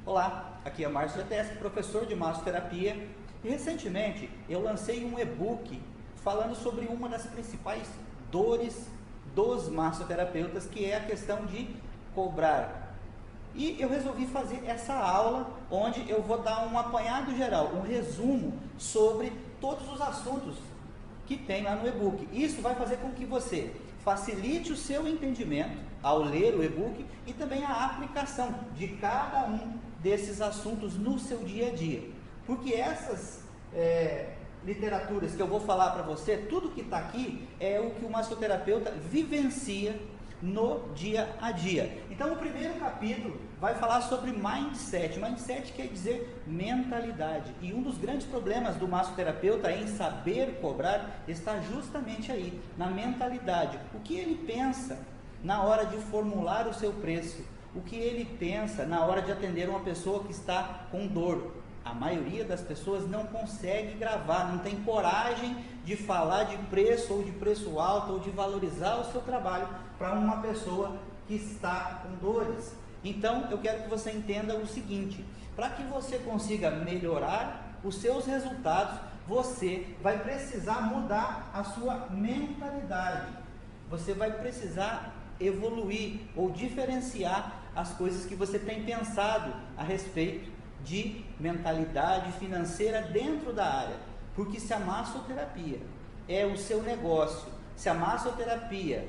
Olá, aqui é Márcio Geteschi, professor de massoterapia, e recentemente eu lancei um e-book falando sobre uma das principais dores dos massoterapeutas, que é a questão de cobrar. E eu resolvi fazer essa aula onde eu vou dar um apanhado geral, um resumo sobre todos os assuntos que tem lá no e-book. Isso vai fazer com que você facilite o seu entendimento ao ler o e-book e também a aplicação de cada um desses assuntos no seu dia a dia. Porque essas literaturas que eu vou falar para você, tudo que está aqui é o que o massoterapeuta vivencia no dia a dia. Então o primeiro capítulo vai falar sobre mindset. Mindset quer dizer mentalidade, e um dos grandes problemas do massoterapeuta em saber cobrar está justamente aí, na mentalidade. O que ele pensa na hora de formular o seu preço, o que ele pensa na hora de atender uma pessoa que está com dor. A maioria das pessoas não consegue gravar, não tem coragem de falar de preço ou de preço alto ou de valorizar o seu trabalho para uma pessoa que está com dores. Então eu quero que você entenda o seguinte: para que você consiga melhorar os seus resultados, você vai precisar mudar a sua mentalidade. Você vai precisar evoluir ou diferenciar as coisas que você tem pensado a respeito de mentalidade financeira dentro da área. Porque se a massoterapia é o seu negócio, se a massoterapia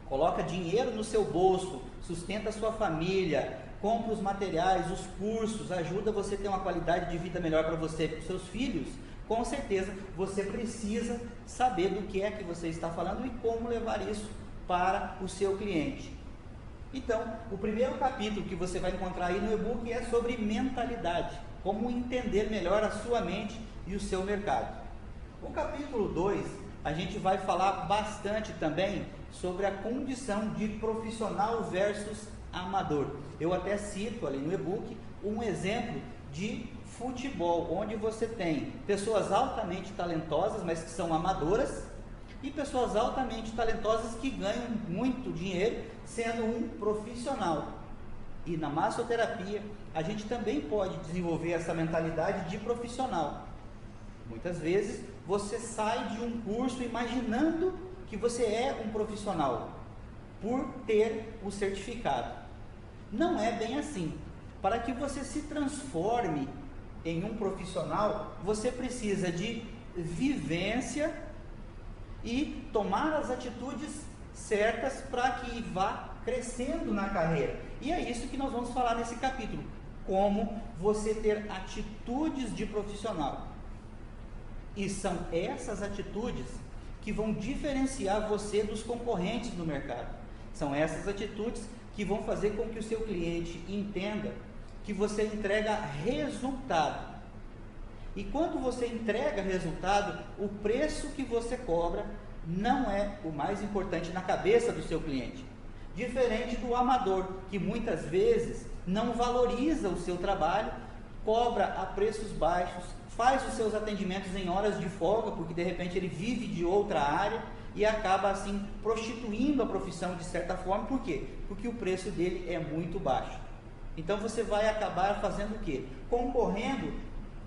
coloca dinheiro no seu bolso, sustenta a sua família, compra os materiais, os cursos, ajuda você a ter uma qualidade de vida melhor para você e para os seus filhos, com certeza você precisa saber do que é que você está falando e como levar isso para o seu cliente. Então, o primeiro capítulo que você vai encontrar aí no e-book é sobre mentalidade, como entender melhor a sua mente e o seu mercado. No capítulo 2, a gente vai falar bastante também sobre a condição de profissional versus amador. Eu até cito ali no e-book um exemplo de futebol, onde você tem pessoas altamente talentosas, mas que são amadoras, e pessoas altamente talentosas que ganham muito dinheiro sendo um profissional. E na massoterapia a gente também pode desenvolver essa mentalidade de profissional. Muitas vezes você sai de um curso imaginando que você é um profissional por ter o certificado. Não é bem assim. Para que você se transforme em um profissional, você precisa de vivência e tomar as atitudes certas para que vá crescendo na carreira. E é isso que nós vamos falar nesse capítulo: como você ter atitudes de profissional. E são essas atitudes que vão diferenciar você dos concorrentes no mercado. São essas atitudes que vão fazer com que o seu cliente entenda que você entrega resultado. E quando você entrega resultado, o preço que você cobra não é o mais importante na cabeça do seu cliente. Diferente do amador, que muitas vezes não valoriza o seu trabalho, cobra a preços baixos, faz os seus atendimentos em horas de folga, porque de repente ele vive de outra área e acaba assim prostituindo a profissão de certa forma. Por quê? Porque o preço dele é muito baixo. Então você vai acabar fazendo o quê? Concorrendo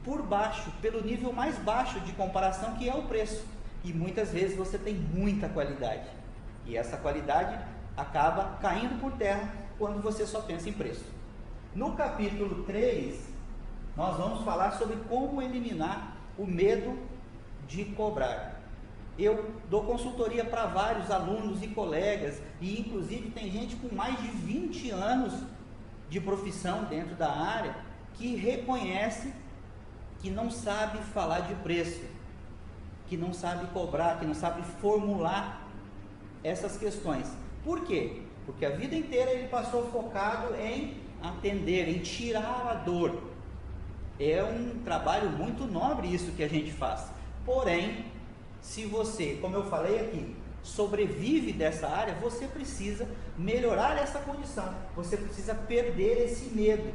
por baixo, pelo nível mais baixo de comparação, que é o preço. E muitas vezes você tem muita qualidade, e essa qualidade acaba caindo por terra quando você só pensa em preço. No capítulo 3, nós vamos falar sobre como eliminar o medo de cobrar. Eu dou consultoria para vários alunos e colegas, e inclusive tem gente com mais de 20 anos de profissão dentro da área, que reconhece que não sabe falar de preço, que não sabe cobrar, que não sabe formular essas questões. Por quê? Porque a vida inteira ele passou focado em atender, em tirar a dor. É um trabalho muito nobre isso que a gente faz. Porém, se você, como eu falei aqui, sobrevive dessa área, você precisa melhorar essa condição. Você precisa perder esse medo.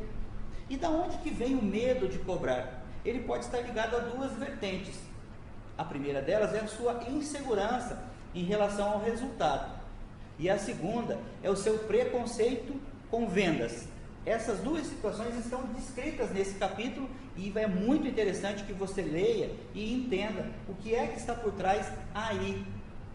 E da onde que vem o medo de cobrar? Ele pode estar ligado a duas vertentes. A primeira delas é a sua insegurança em relação ao resultado. E a segunda é o seu preconceito com vendas. Essas duas situações estão descritas nesse capítulo e é muito interessante que você leia e entenda o que é que está por trás aí,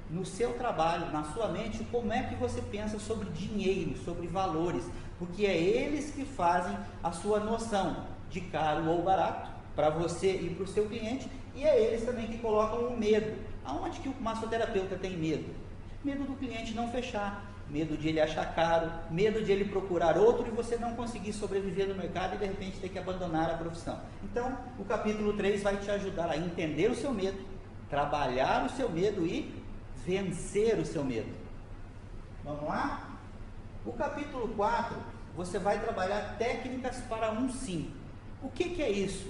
no seu trabalho, na sua mente, como é que você pensa sobre dinheiro, sobre valores, porque é eles que fazem a sua noção de caro ou barato para você e para o seu cliente, e é eles também que colocam o medo. Aonde que o massoterapeuta tem medo? Medo do cliente não fechar, medo de ele achar caro, medo de ele procurar outro e você não conseguir sobreviver no mercado e de repente ter que abandonar a profissão. Então, o capítulo 3 vai te ajudar a entender o seu medo, trabalhar o seu medo e vencer o seu medo. Vamos lá? O capítulo 4, você vai trabalhar técnicas para um sim. O que é isso?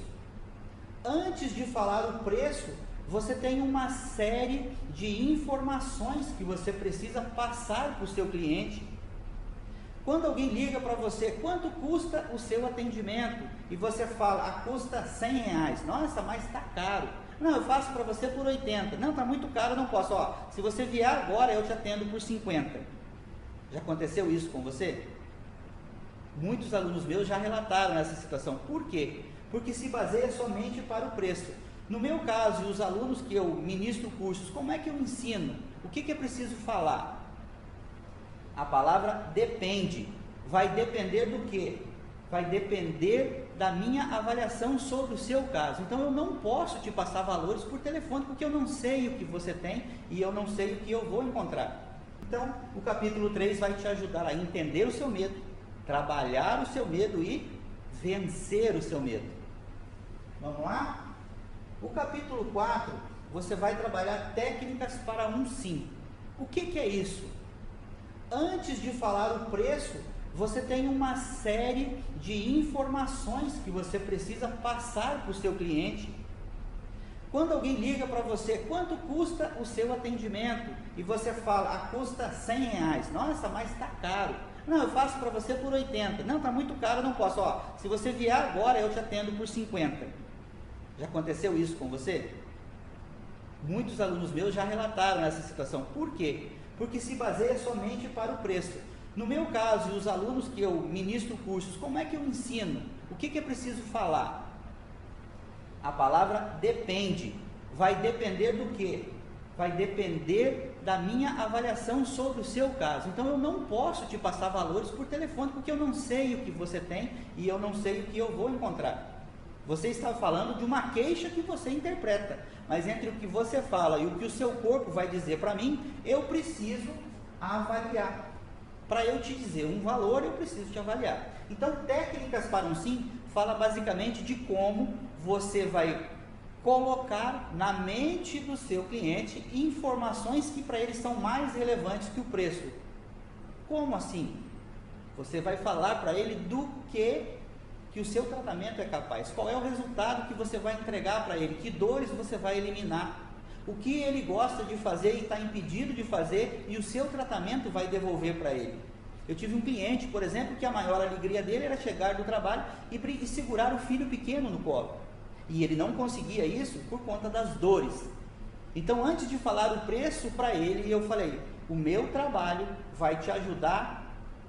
Antes de falar o preço, você tem uma série de informações que você precisa passar para o seu cliente. Quando alguém liga para você, quanto custa o seu atendimento? E você fala, custa R$100. Nossa, mas está caro. Não, eu faço para você por 80. Não, está muito caro, não posso. Se você vier agora, eu te atendo por 50. Já aconteceu isso com você? Muitos alunos meus já relataram essa situação. Por quê? Porque se baseia somente para o preço. No meu caso, e os alunos que eu ministro cursos, como é que eu ensino? O que é preciso falar? A palavra depende. Vai depender do quê? Vai depender da minha avaliação sobre o seu caso. Então eu não posso te passar valores por telefone, porque eu não sei o que você tem e eu não sei o que eu vou encontrar. Então, o capítulo 3 vai te ajudar a entender o seu medo, trabalhar o seu medo e vencer o seu medo. Vamos lá? O capítulo 4, você vai trabalhar técnicas para um sim. O que é isso? Antes de falar o preço, você tem uma série de informações que você precisa passar para o seu cliente. Quando alguém liga para você, quanto custa o seu atendimento? E você fala, custa R$100. Nossa, mas está caro. Não, eu faço para você por 80. Não, está muito caro, não posso. Se você vier agora, eu te atendo por 50. Já aconteceu isso com você? Muitos alunos meus já relataram essa situação. Por quê? Porque se baseia somente para o preço. No meu caso, e os alunos que eu ministro cursos, como é que eu ensino? O que é preciso falar? A palavra depende. Vai depender do quê? Vai depender da minha avaliação sobre o seu caso. Então eu não posso te passar valores por telefone, porque eu não sei o que você tem e eu não sei o que eu vou encontrar. Você está falando de uma queixa que você interpreta, mas entre o que você fala e o que o seu corpo vai dizer para mim, eu preciso avaliar. Para eu te dizer um valor, eu preciso te avaliar. Então, técnicas para um sim, fala basicamente de como você vai colocar na mente do seu cliente informações que para ele são mais relevantes que o preço. Como assim? Você vai falar para ele do que o seu tratamento é capaz, qual é o resultado que você vai entregar para ele, que dores você vai eliminar, o que ele gosta de fazer e está impedido de fazer e o seu tratamento vai devolver para ele. Eu tive um cliente, por exemplo, que a maior alegria dele era chegar do trabalho e segurar o filho pequeno no colo, e ele não conseguia isso por conta das dores. Então, antes de falar o preço para ele, eu falei, o meu trabalho vai te ajudar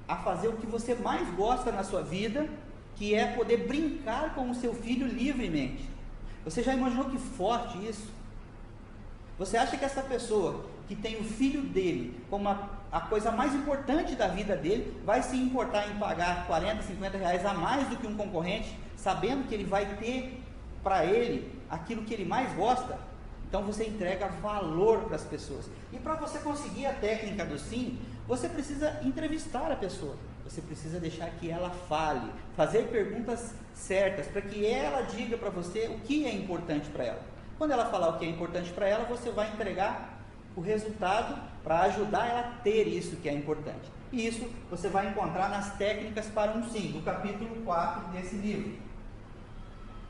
a fazer o que você mais gosta na sua vida, que é poder brincar com o seu filho livremente. Você já imaginou que forte isso? Você acha que essa pessoa que tem o filho dele como a coisa mais importante da vida dele, vai se importar em pagar 40, 50 reais a mais do que um concorrente, sabendo que ele vai ter para ele aquilo que ele mais gosta? Então você entrega valor para as pessoas. E para você conseguir a técnica do sim, você precisa entrevistar a pessoa. Você precisa deixar que ela fale, fazer perguntas certas, para que ela diga para você o que é importante para ela. Quando ela falar o que é importante para ela, você vai entregar o resultado para ajudar ela a ter isso que é importante. E isso você vai encontrar nas técnicas para um sim, no capítulo 4 desse livro.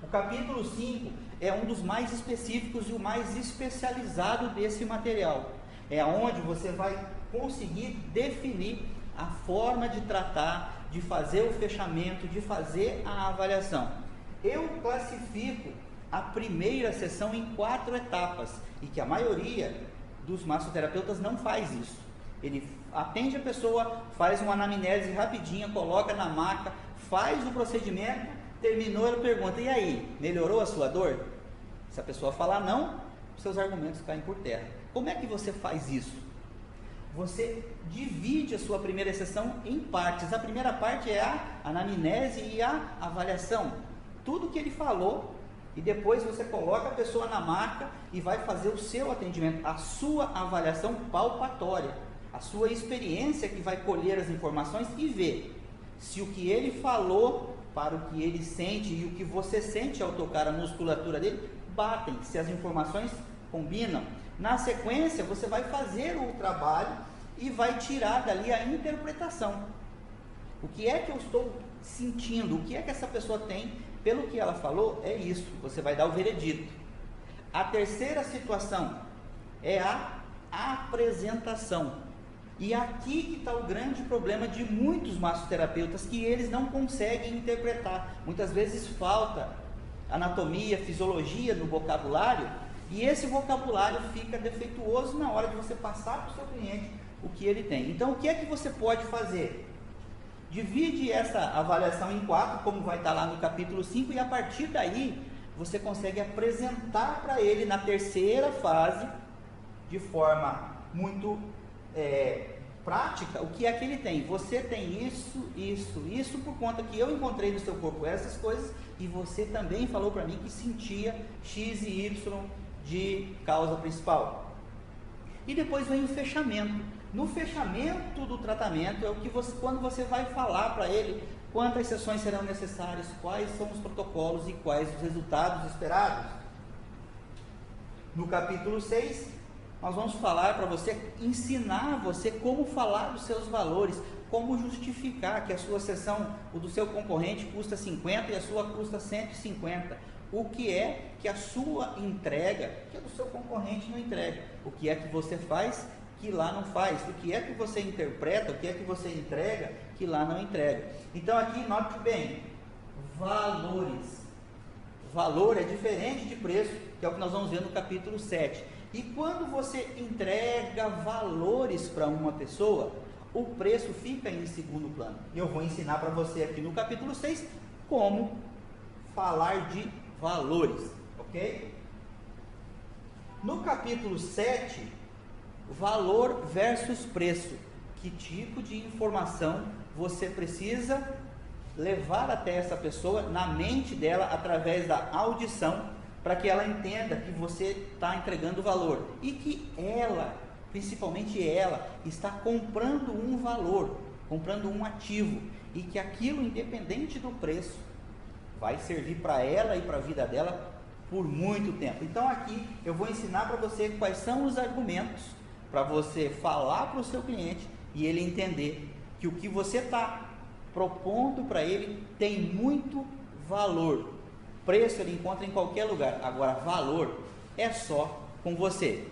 O capítulo 5 é um dos mais específicos e o mais especializado desse material. É onde você vai conseguir definir a forma de tratar, de fazer o fechamento, de fazer a avaliação. Eu classifico a primeira sessão em 4 etapas, e que a maioria dos massoterapeutas não faz isso. Ele atende a pessoa, faz uma anamnese rapidinha, coloca na maca, faz o procedimento, terminou, ele pergunta: e aí, melhorou a sua dor? Se a pessoa falar não, seus argumentos caem por terra. Como é que você faz isso? Você divide a sua primeira sessão em partes. A primeira parte é a anamnese e a avaliação. Tudo que ele falou, e depois você coloca a pessoa na maca e vai fazer o seu atendimento, a sua avaliação palpatória, a sua experiência que vai colher as informações e ver se o que ele falou para o que ele sente e o que você sente ao tocar a musculatura dele batem, se as informações combinam. Na sequência, você vai fazer o trabalho e vai tirar dali a interpretação. O que é que eu estou sentindo? O que é que essa pessoa tem? Pelo que ela falou, é isso. Você vai dar o veredito. A terceira situação é a apresentação. E aqui que está o grande problema de muitos massoterapeutas, que eles não conseguem interpretar. Muitas vezes falta anatomia, fisiologia no vocabulário, e esse vocabulário fica defeituoso na hora de você passar para o seu cliente o que ele tem. Então, o que é que você pode fazer? Divide essa avaliação em 4, como vai estar lá no capítulo 5, e a partir daí, você consegue apresentar para ele na terceira fase, de forma muito prática, o que é que ele tem. Você tem isso, por conta que eu encontrei no seu corpo essas coisas, e você também falou para mim que sentia X e Y de causa principal. E depois vem o fechamento. No fechamento do tratamento é o que você, quando você vai falar para ele quantas sessões serão necessárias, quais são os protocolos e quais os resultados esperados. No capítulo 6, nós vamos falar para você, ensinar você como falar dos seus valores, como justificar que a sua sessão, o do seu concorrente custa 50 e a sua custa 150. O que é que a sua entrega, que a do seu concorrente não entrega. O que é que você faz que lá não faz. O que é que você interpreta, o que é que você entrega que lá não entrega. Então aqui, note bem, valores. Valor é diferente de preço, que é o que nós vamos ver no capítulo 7. E quando você entrega valores para uma pessoa, o preço fica em segundo plano. E eu vou ensinar para você aqui no capítulo 6 como falar de valores, ok? No capítulo 7, valor versus preço. Que tipo de informação você precisa levar até essa pessoa, na mente dela, através da audição, para que ela entenda que você está entregando valor e que ela, principalmente ela, está comprando um valor, comprando um ativo, e que aquilo, independente do preço, vai servir para ela e para a vida dela por muito tempo. Então aqui eu vou ensinar para você quais são os argumentos para você falar para o seu cliente e ele entender que o que você está propondo para ele tem muito valor. Preço ele encontra em qualquer lugar, agora valor é só com você.